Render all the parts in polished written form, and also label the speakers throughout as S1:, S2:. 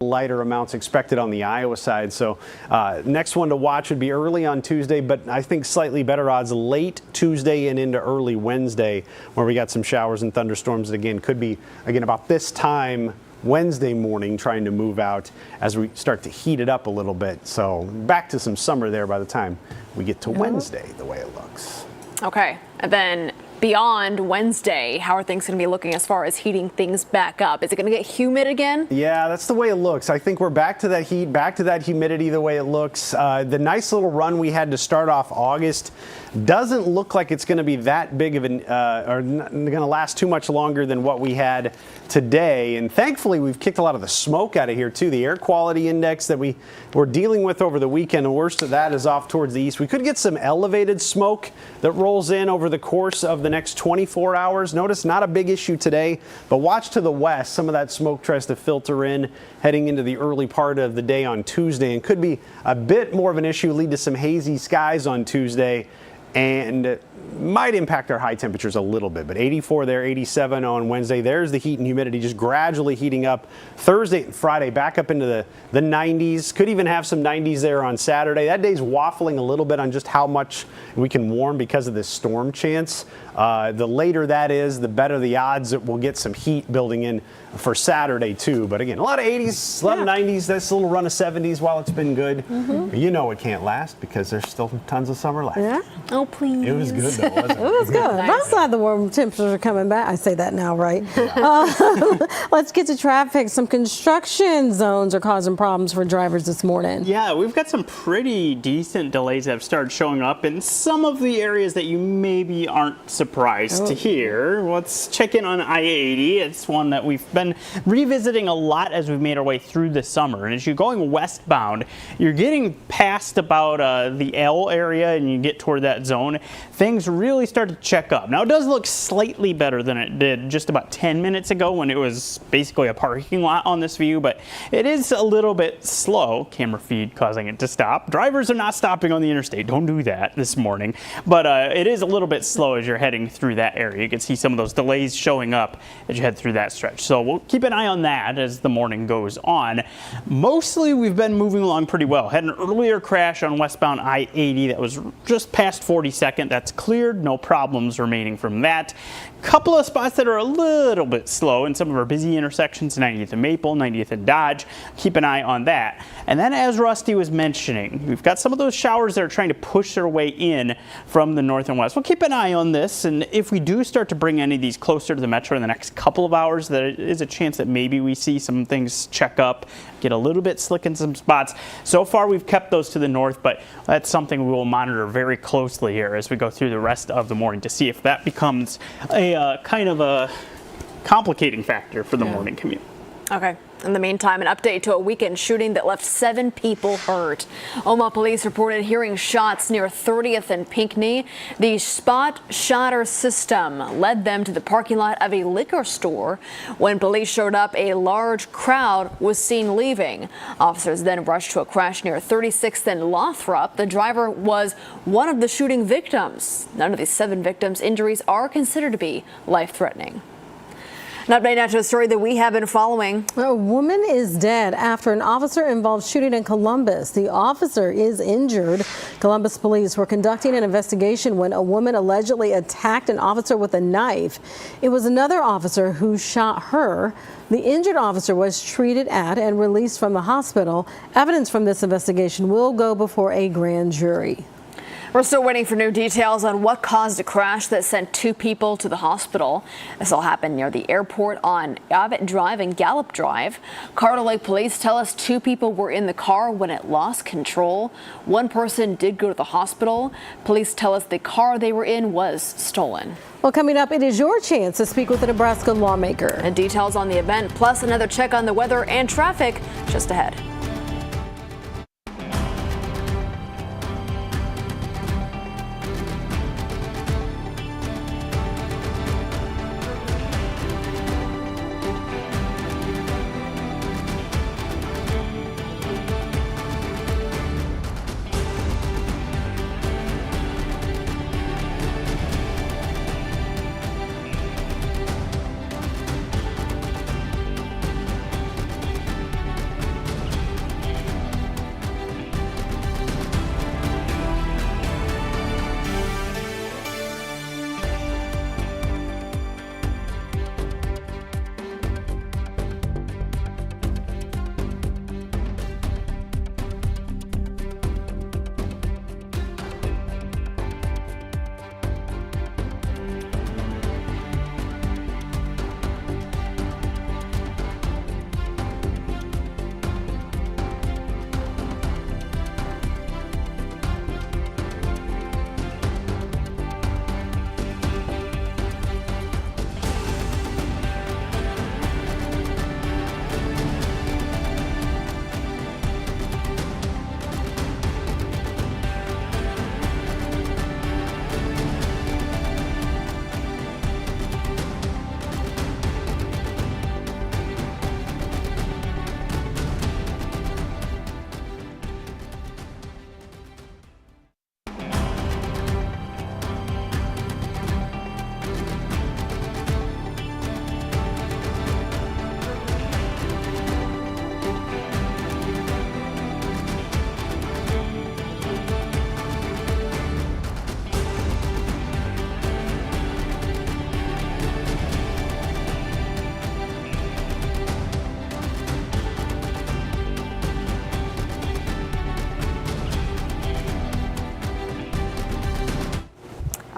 S1: lighter amounts expected on the Iowa side. So next one to watch would be early on Tuesday, but I think slightly better odds late Tuesday and into early Wednesday, where we got some showers and thunderstorms that again could be about this time Wednesday morning trying to move out as we start to heat it up a little bit. So back to some summer there by the time we get to Wednesday, the way it looks.
S2: Okay, and then beyond Wednesday, how are things going to be looking as far as heating things back up? Is it going to get humid again?
S1: Yeah, that's the way it looks. I think we're back to that heat, back to that humidity the way it looks. The nice little run we had to start off August doesn't look like it's going to be that big of an, or going to last too much longer than what we had today. And thankfully, we've kicked a lot of the smoke out of here, too. The air quality index that we were dealing with over the weekend, the worst of that is off towards the east. We could get some elevated smoke that rolls in over the course of the next 24 hours. Notice not a big issue today, but watch to the west. Some of that smoke tries to filter in heading into the early part of the day on Tuesday and could be a bit more of an issue, lead to some hazy skies on Tuesday, and might impact our high temperatures a little bit, but 84 there, 87 on Wednesday. There's the heat and humidity just gradually heating up. Thursday and Friday back up into the 90s. Could even have some 90s there on Saturday. That day's waffling a little bit on just how much we can warm because of this storm chance. The later that is, the better the odds that we'll get some heat building in for Saturday too. But again, a lot of 80s, a lot of 90s, this little run of 70s while it's been good. You know it can't last because there's still tons of summer left.
S3: Yeah.
S2: Oh, please.
S1: It was good though, wasn't it?
S3: It was good.
S2: Nice.
S3: I'm glad the warm temperatures are coming back. I say that now, right? Let's get to traffic. Some construction zones are causing problems for drivers this morning.
S4: Yeah, we've got some pretty decent delays that have started showing up in some of the areas that you maybe aren't surprised to hear. Let's check in on I-80. It's one that we've been revisiting a lot as we've made our way through the summer. And as you're going westbound, you're getting past about the L area and you get toward that zone, things really start to check up. Now, it does look slightly better than it did just about 10 minutes ago when it was basically a parking lot on this view, but it is a little bit slow. Camera feed causing it to stop. Drivers are not stopping on the interstate. Don't do that this morning. But it is a little bit slow as you're heading through that area. You can see some of those delays showing up as you head through that stretch. So we'll keep an eye on that as the morning goes on. Mostly we've been moving along pretty well. Had an earlier crash on westbound I-80 that was just past 42nd. That's cleared. No problems remaining from that. Couple of spots that are a little bit slow in some of our busy intersections, 90th and Maple, 90th and Dodge. Keep an eye on that. And then as Rusty was mentioning, we've got some of those showers that are trying to push their way in from the north and west. We'll keep an eye on this, and if we do start to bring any of these closer to the metro in the next couple of hours, there is a chance that maybe we see some things check up, get a little bit slick in some spots. So far we've kept those to the north, but that's something we will monitor very closely here as we go through the rest of the morning to see if that becomes a kind of a complicating factor for the morning commute.
S2: Okay. In the meantime, an update to a weekend shooting that left 7 people hurt. Omaha police reported hearing shots near 30th and Pinckney. The spot shotter system led them to the parking lot of a liquor store. When police showed up, a large crowd was seen leaving. Officers then rushed to a crash near 36th and Lothrop. The driver was one of the shooting victims. None of these 7 victims' injuries are considered to be life-threatening. An update now to a story that we have been following.
S3: A woman is dead after an officer-involved shooting in Columbus. The officer is injured. Columbus police were conducting an investigation when a woman allegedly attacked an officer with a knife. It was another officer who shot her. The injured officer was treated at and released from the hospital. Evidence from this investigation will go before a grand jury.
S2: We're still waiting for new details on what caused a crash that sent 2 people to the hospital. This all happened near the airport on Abbott Drive and Gallup Drive. Carter Lake police tell us 2 people were in the car when it lost control. 1 person did go to the hospital. Police tell us the car they were in was stolen.
S3: Well, coming up, it is your chance to speak with a Nebraska lawmaker.
S2: And details on the event, plus another check on the weather and traffic just ahead.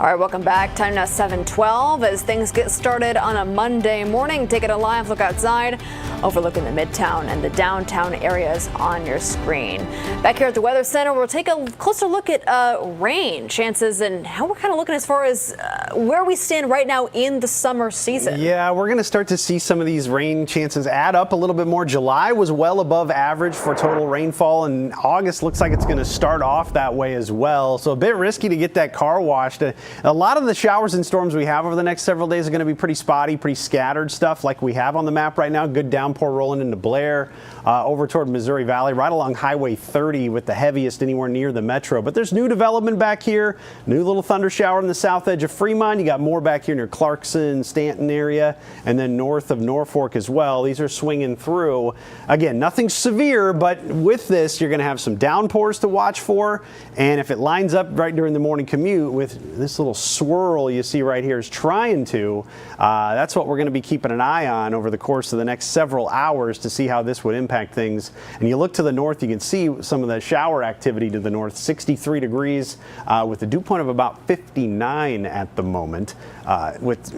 S2: All right, welcome back. Time now 7:12 as things get started on a Monday morning. Take it a live look outside, overlooking the Midtown and the downtown areas on your screen. Back here at the Weather Center, we'll take a closer look at rain chances and how we're kind of looking as far as where we stand right now in the summer season.
S1: Yeah, we're going to start to see some of these rain chances add up a little bit more. July was well above average for total rainfall, and August looks like it's going to start off that way as well. So a bit risky to get that car washed. A lot of the showers and storms we have over the next several days are going to be pretty spotty, pretty scattered stuff like we have on the map right now. Good downpour rolling into Blair, over toward Missouri Valley, right along Highway 30 with the heaviest anywhere near the metro. But there's new development back here, new little thunder shower in the south edge of Fremont. You got more back here near Clarkson, Stanton area, and then north of Norfolk as well. These are swinging through. Again, nothing severe, but with this, you're going to have some downpours to watch for. And if it lines up right during the morning commute with this little swirl you see right here is trying to, that's what we're going to be keeping an eye on over the course of the next several hours to see how this would impact things. And you look to the north, you can see some of the shower activity to the north, 63 degrees with a dew point of about 59 at the moment, with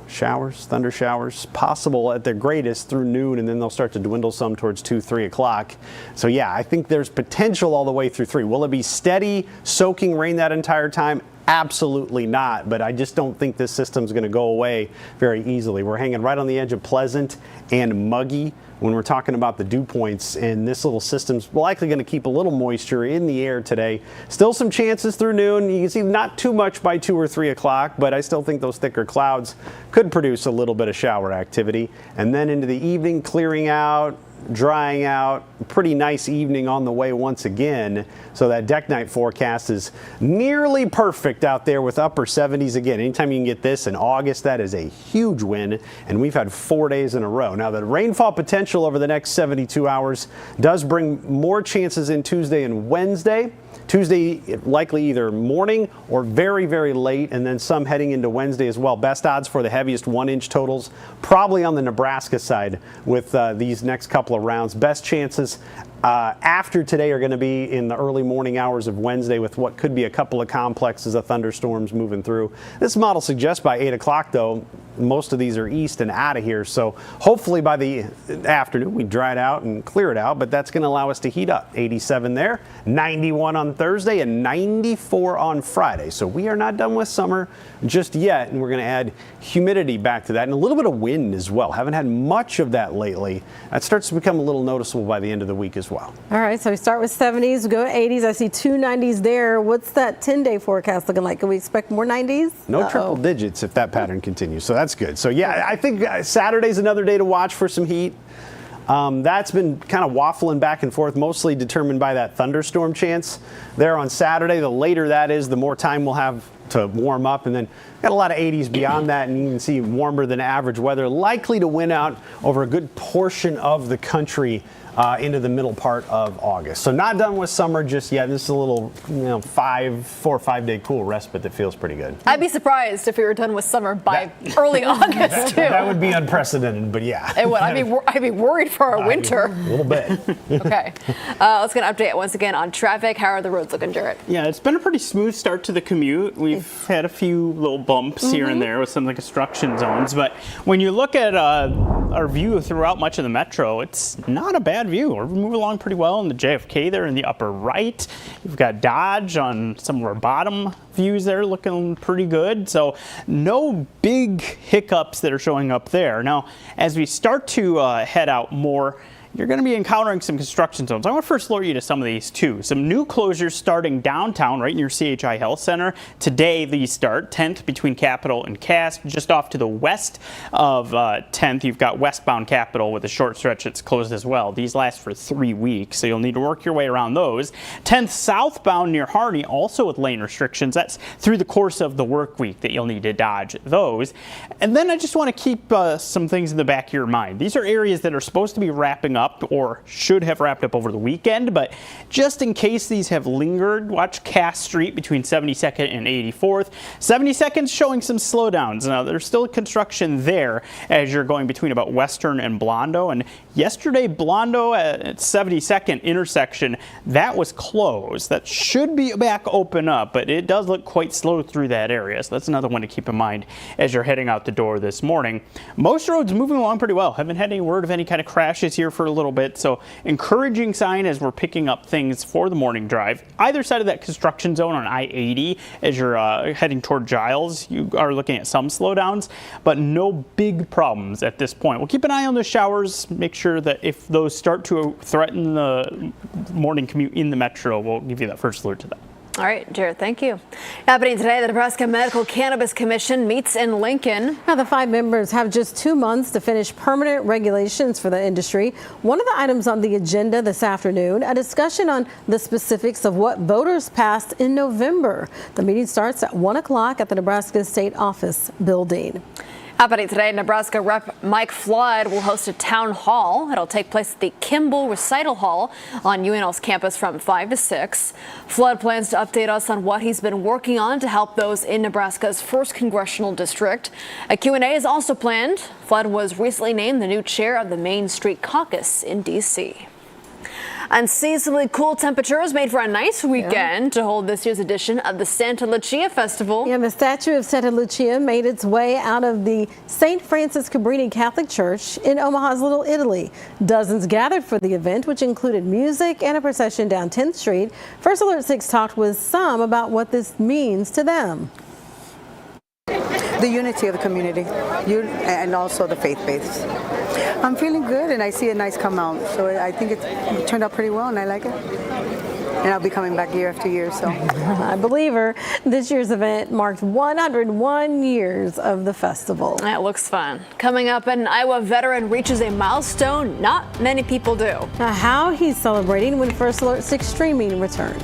S1: showers, thunder showers possible at their greatest through noon, and then they'll start to dwindle some towards 2-3 o'clock. So yeah, I think there's potential all the way through 3. Will it be steady, soaking rain that entire time? Absolutely not, but I just don't think this system's going to go away very easily. We're hanging right on the edge of pleasant and muggy when we're talking about the dew points, and this little system's likely going to keep a little moisture in the air today. Still some chances through noon. You can see not too much by 2 or 3 o'clock, but I still think those thicker clouds could produce a little bit of shower activity. And then into the evening, clearing out, drying out, pretty nice evening on the way once again. So that deck night forecast is nearly perfect out there with upper 70s again. Anytime you can get this in August, that is a huge win, and we've had 4 days in a row. Now the rainfall potential over the next 72 hours does bring more chances in Tuesday and Wednesday. Tuesday, likely either morning or very, very late, and then some heading into Wednesday as well. Best odds for the heaviest 1-inch totals, probably on the Nebraska side with these next couple of rounds. Best chances after today are going to be in the early morning hours of Wednesday with what could be a couple of complexes of thunderstorms moving through. This model suggests by 8 o'clock, though, most of these are east and out of here. So hopefully by the afternoon, we dry it out and clear it out, but that's going to allow us to heat up. 87 there, 91 on Thursday, and 94 on Friday. So we are not done with summer just yet, and we're going to add humidity back to that and a little bit of wind as well. Haven't had much of that lately. That starts to become a little noticeable by the end of the week as well.
S3: All right, so we start with 70s, we go to 80s. I see 2 90s there. What's that 10-day forecast looking like? Can we expect more 90s?
S1: No triple digits if that pattern continues, so that's good. So yeah, I think Saturday's another day to watch for some heat. That's been kind of waffling back and forth, mostly determined by that thunderstorm chance there on Saturday. The later that is, the more time we'll have to warm up, and then got a lot of 80s beyond that, and you can see warmer than average weather likely to win out over a good portion of the country into the middle part of August. So not done with summer just yet. This is a little 4 or 5 day cool respite that feels pretty good.
S2: I'd be surprised if we were done with summer by early August too.
S1: That would be unprecedented, but yeah.
S2: It would. I'd be worried for our winter.
S1: A little bit.
S2: Okay. Let's get an update once again on traffic. How are the roads looking, Jarrett?
S4: Yeah, it's been a pretty smooth start to the commute. We've had a few little bumps here and there with some of the construction zones, but when you look at our view throughout much of the metro, it's not a bad view. We're moving along pretty well in the JFK there in the upper right. You've got Dodge on some of our bottom views there looking pretty good. So no big hiccups that are showing up there. Now, as we start to head out more, you're going to be encountering some construction zones. I want to first alert you to some of these too. Some new closures starting downtown right near CHI Health Center. Today these start 10th between Capitol and Cass. Just off to the west of 10th, you've got westbound Capitol with a short stretch that's closed as well. These last for 3 weeks, so you'll need to work your way around those. 10th southbound near Harney, also with lane restrictions. That's through the course of the work week that you'll need to dodge those. And then I just want to keep some things in the back of your mind. These are areas that are supposed to be wrapping up or should have wrapped up over the weekend, but just in case these have lingered, watch Cass Street between 72nd and 84th. 72nd showing some slowdowns. Now, there's still construction there as you're going between about Western and Blondo, and yesterday Blondo at 72nd intersection, that was closed. That should be back open up, but it does look quite slow through that area, so that's another one to keep in mind as you're heading out the door this morning. Most roads moving along pretty well. Haven't had any word of any kind of crashes here for a little bit, so encouraging sign as we're picking up things for the morning drive. Either side of that construction zone on I-80 as you're heading toward Giles, you are looking at some slowdowns, but no big problems at this point. We'll keep an eye on the showers, make sure that if those start to threaten the morning commute in the metro, we'll give you that first alert to that.
S2: All right, Jared, thank you. Happening today, the Nebraska Medical Cannabis Commission meets in Lincoln.
S3: Now, the 5 members have just 2 months to finish permanent regulations for the industry. One of the items on the agenda this afternoon, a discussion on the specifics of what voters passed in November. The meeting starts at 1 o'clock at the Nebraska State Office building.
S2: Happening today, Nebraska Rep. Mike Flood will host a town hall. It'll take place at the Kimball Recital Hall on UNL's campus from 5 to 6. Flood plans to update us on what he's been working on to help those in Nebraska's 1st congressional district. A Q&A is also planned. Flood was recently named the new chair of the Main Street Caucus in D.C. Unseasonably cool temperatures made for a nice weekend to hold this year's edition of the Santa Lucia Festival.
S3: Yeah, the statue of Santa Lucia made its way out of the St. Francis Cabrini Catholic Church in Omaha's Little Italy. Dozens gathered for the event, which included music and a procession down 10th Street. First Alert 6 talked with some about what this means to them.
S5: The unity of the community and also the faith base. I'm feeling good and I see a nice come out. So I think it turned out pretty well and I like it. And I'll be coming back year after year. So
S3: I believe her. This year's event marked 101 years of the festival.
S2: That looks fun. Coming up, an Iowa veteran reaches a milestone not many people do.
S3: Now, how he's celebrating when First Alert 6 streaming returns.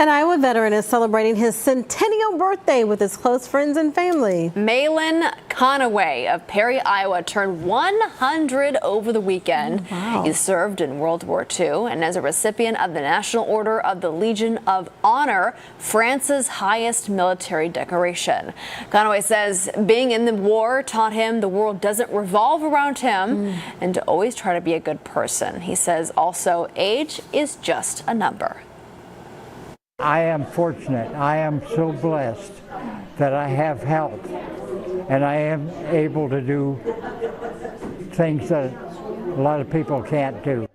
S3: An Iowa veteran is celebrating his centennial birthday with his close friends and family.
S2: Malin Conaway of Perry, Iowa turned 100 over the weekend.
S3: Oh, wow.
S2: He served in World War II and as a recipient of the National Order of the Legion of Honor, France's highest military decoration. Conaway says being in the war taught him the world doesn't revolve around him and to always try to be a good person. He says also age is just a number.
S6: I am fortunate. I am so blessed that I have health and I am able to do things that a lot of people can't do.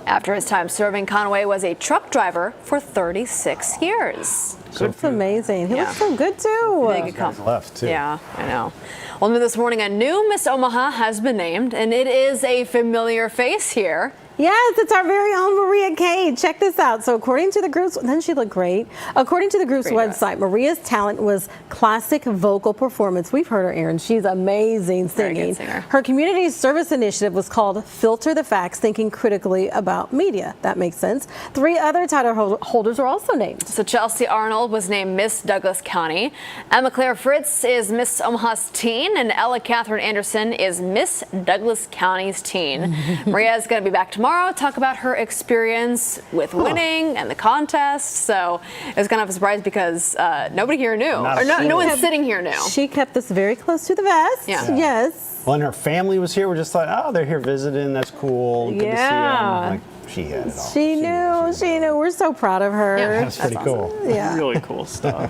S2: After his time serving, Conway was a truck driver for 36 years.
S3: That's amazing. He
S2: Yeah.
S3: looks so good too.
S2: Big accomplishment.
S1: Left too.
S2: Yeah, I know. Well, this morning, a new Miss Omaha has been named, and it is a familiar face here.
S3: Yes, it's our very own Maria Kay. Check this out. So according to the group's, doesn't she look great? According to the group's
S2: Great dress.
S3: website, Maria's talent was classic vocal performance. We've heard her, Aaron. She's amazing
S2: Very
S3: singing.
S2: good singer.
S3: Her community service initiative was called Filter the Facts, Thinking Critically About Media. That makes sense. 3 other title holders were also named.
S2: So Chelsea Arnold was named Miss Douglas County. Emma Claire Fritz is Miss Omaha's teen, and Ella Catherine Anderson is Miss Douglas County's teen. Maria is going to be back tomorrow. Talk about her experience with winning and the contest. So it was kind of a surprise because nobody here knew, or no one sitting here knew.
S3: She kept this very close to the vest.
S2: Yeah.
S3: Yes.
S1: When her family was here, we just thought, oh, they're here visiting. That's cool. Good
S3: Yeah.
S1: to see them. Like, she had it all.
S3: She knew. She knew. We're so proud of her.
S2: Yeah.
S1: That's pretty cool.
S3: Yeah.
S4: Really cool stuff.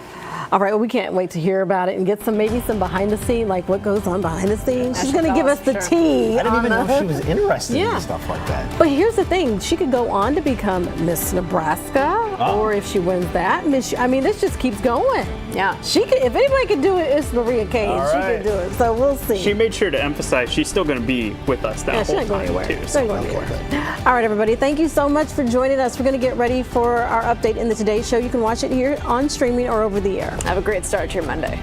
S3: All right, well, we can't wait to hear about it and get maybe some behind the scene, like what goes on behind the scenes. She's going to give us the
S2: Sure.
S3: tea.
S1: I didn't even know she was interested
S3: Yeah.
S1: in stuff like that.
S3: But here's the thing, she could go on to become Miss Nebraska, or if she wins that, I mean, this just keeps going.
S2: Yeah.
S3: She could, if anybody could do it, it's Maria Kay, and
S1: All
S3: she
S1: right.
S3: could do it. So we'll see.
S4: She made sure to emphasize she's still going to be with us that
S3: Yeah, she's
S4: whole
S3: not going
S4: time
S3: anywhere.
S4: too.
S3: She's not going anywhere. All right, everybody, thank you so much for joining us. We're going to get ready for our update in the Today Show. You can watch it here on streaming or over the air.
S2: Have a great start to your Monday.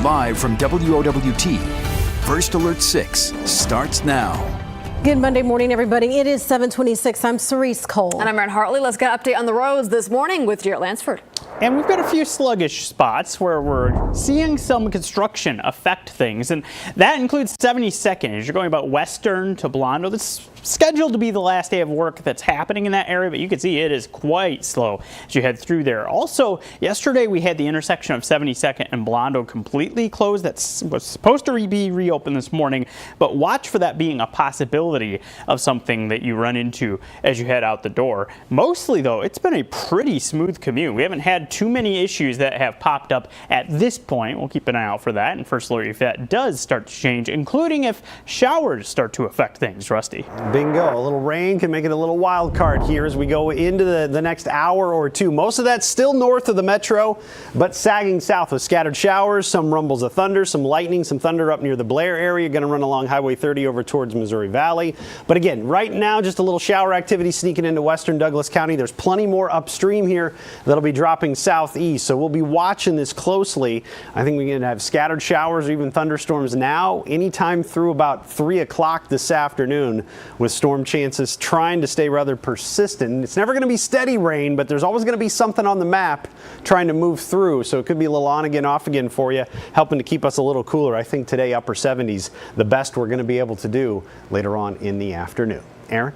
S7: Live from WOWT, First Alert 6 starts now.
S3: Good Monday morning, everybody. It is 7:26. I'm Cerise Cole.
S2: And I'm Erin Hartley. Let's get an update on the roads this morning with Jarrett Lansford.
S4: And we've got a few sluggish spots where we're seeing some construction affect things, and that includes 72nd as you're going about Western to Blondo. This is scheduled to be the last day of work that's happening in that area, but you can see it is quite slow as you head through there. Also, yesterday we had the intersection of 72nd and Blondo completely closed. That was supposed to be reopened this morning, but watch for that being a possibility of something that you run into as you head out the door. Mostly, though, it's been a pretty smooth commute. We haven't had had too many issues that have popped up at this point. We'll keep an eye out for that. And First Alert if that does start to change, including if showers start to affect things. Rusty.
S1: Bingo. A little rain can make it a little wild card here as we go into the next hour or two. Most of that's still north of the metro, but sagging south with scattered showers, some rumbles of thunder, some lightning, some thunder up near the Blair area. Going to run along Highway 30 over towards Missouri Valley. But again, right now, just a little shower activity sneaking into western Douglas County. There's plenty more upstream here that'll be dropping southeast. So we'll be watching this closely. I think we're going to have scattered showers or even thunderstorms now anytime through about 3 o'clock this afternoon, with storm chances trying to stay rather persistent. It's never going to be steady rain, but there's always going to be something on the map trying to move through. So it could be a little on again, off again for you, helping to keep us a little cooler. I think today upper 70s, the best we're going to be able to do later on in the afternoon. Aaron?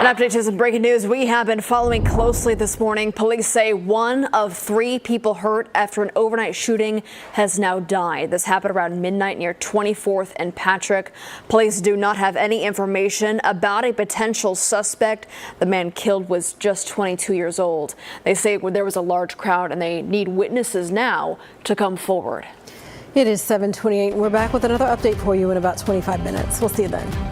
S2: An update to some breaking news we have been following closely this morning. Police say 1 of 3 people hurt after an overnight shooting has now died. This happened around midnight near 24th and Patrick. Police do not have any information about a potential suspect. The man killed was just 22 years old. They say there was a large crowd and they need witnesses now to come forward.
S3: It is 7:28. We're back with another update for you in about 25 minutes. We'll see you then.